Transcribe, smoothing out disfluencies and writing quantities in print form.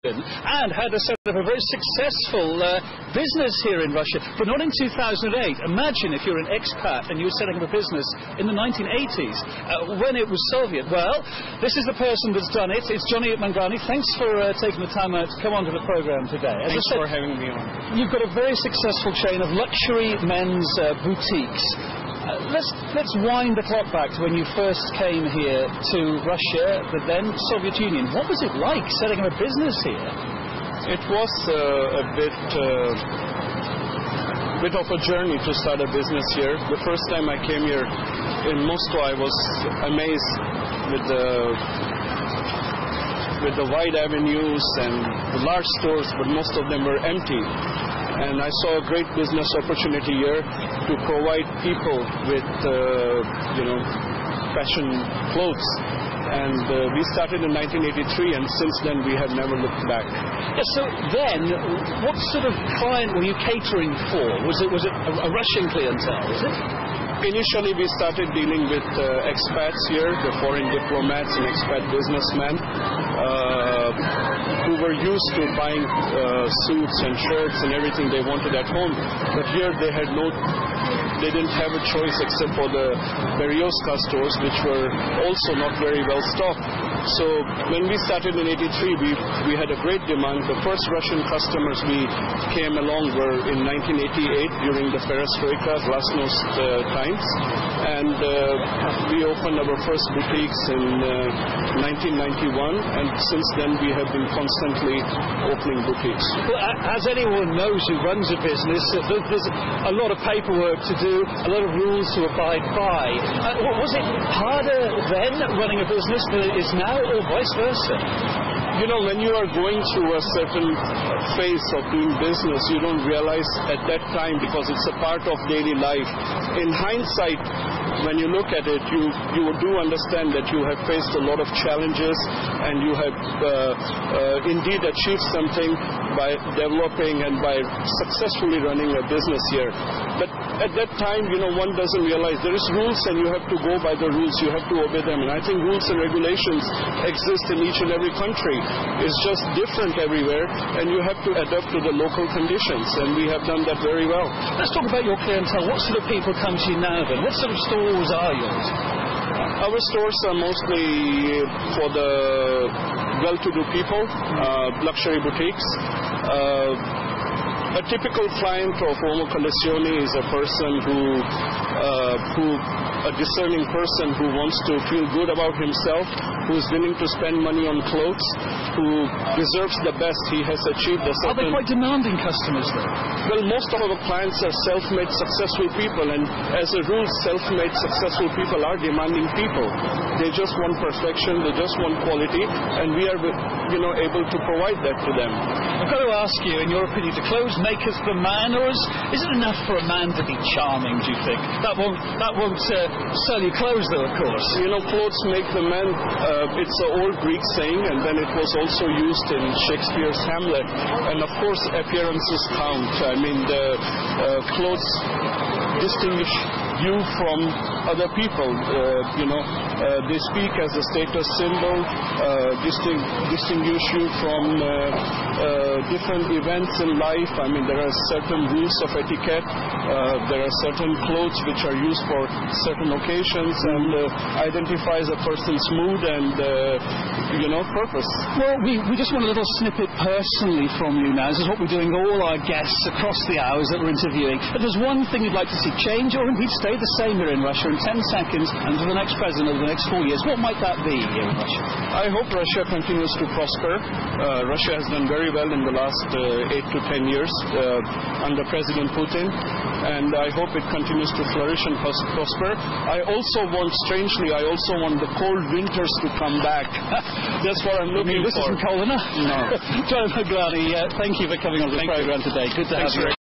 and had set up a very successful business here in Russia, but not in 2008. Imagine if you're an expat and you were setting up a business in the 1980s when it was Soviet. Well, this is the person that's done it. It's Johnny Manglani. Thanks for taking the time out to come onto the program today. Thanks for having me on. You've got a very successful chain of luxury men's boutiques. Let's wind the clock back to when you first came here to Russia, the then Soviet Union. What was it like setting up a business here? It was a bit of a journey to start a business here. The first time I came here in Moscow, I was amazed with the wide avenues and the large stores, but most of them were empty. And I saw a great business opportunity here to provide people with, fashion clothes. And we started in 1983, and since then we have never looked back. Yeah, so then, what sort of client were you catering for? Was it a Russian clientele, was it? Initially, we started dealing with expats here, the foreign diplomats and expat businessmen who were used to buying suits and shirts and everything they wanted at home. But here they didn't have a choice except for the Berezovka stores, which were also not very well stocked. So when we started in 83, we had a great demand. The first Russian customers we came along were in 1988 during the Perestroika, Glasnost times. And we opened our first boutiques in 1991, and since then we have been constantly opening boutiques. Well, as anyone knows who runs a business, there's a lot of paperwork to do, a lot of rules to abide by. Was it harder then running a business than it is now, or vice versa? You know, when you are going through a certain phase of doing business, you don't realize at that time, because it's a part of daily life. In hindsight, when you look at it, you do understand that you have faced a lot of challenges, and you have indeed achieved something by developing and by successfully running a business here. But at that time, one doesn't realize there is rules, and you have to go by the rules. You have to obey them. And I think rules and regulations exist in each and every country. It's just different everywhere, and you have to adapt to the local conditions, and we have done that very well. Let's talk about your clientele. What sort of people come to you now then? What sort of stores are yours? Our stores are mostly for the well-to-do people, luxury boutiques. A typical client of Uomo Collezioni is a person a discerning person who wants to feel good about himself, who is willing to spend money on clothes, who deserves the best. He has achieved a certain... Are they quite demanding customers, though? Well, most of our clients are self-made successful people, and as a rule, self-made successful people are demanding people. They just want perfection, they just want quality, and we are, able to provide that to them. I've got to ask you, in your opinion, do clothes maketh the man, or is it enough for a man to be charming, do you think? That won't sell you clothes, though, of course. Clothes make the man. It's an old Greek saying, and then it was also used in Shakespeare's Hamlet. And of course, appearances count. I mean, the clothes distinguish you from other people. They speak as a status symbol, distinguish you from different events in life. I mean, there are certain rules of etiquette. There are certain clothes which are used for certain occasions and identifies a person's mood and, purpose. Well, we just want a little snippet personally from you now. This is what we're doing all our guests across the hours that we're interviewing. If there's one thing you'd like to see change or indeed stay the same here in Russia in 10 seconds and for the next president over the next 4 years, what might that be here in Russia? I hope Russia continues to prosper. Russia has done very well in the last 8 to 10 years under President Putin, and I hope it continues to flourish and prosper. I also want the cold winters to come back. That's what I'm looking for. This isn't cold enough? No. Johnny Manglani, thank you for coming on the program today. Good to have you.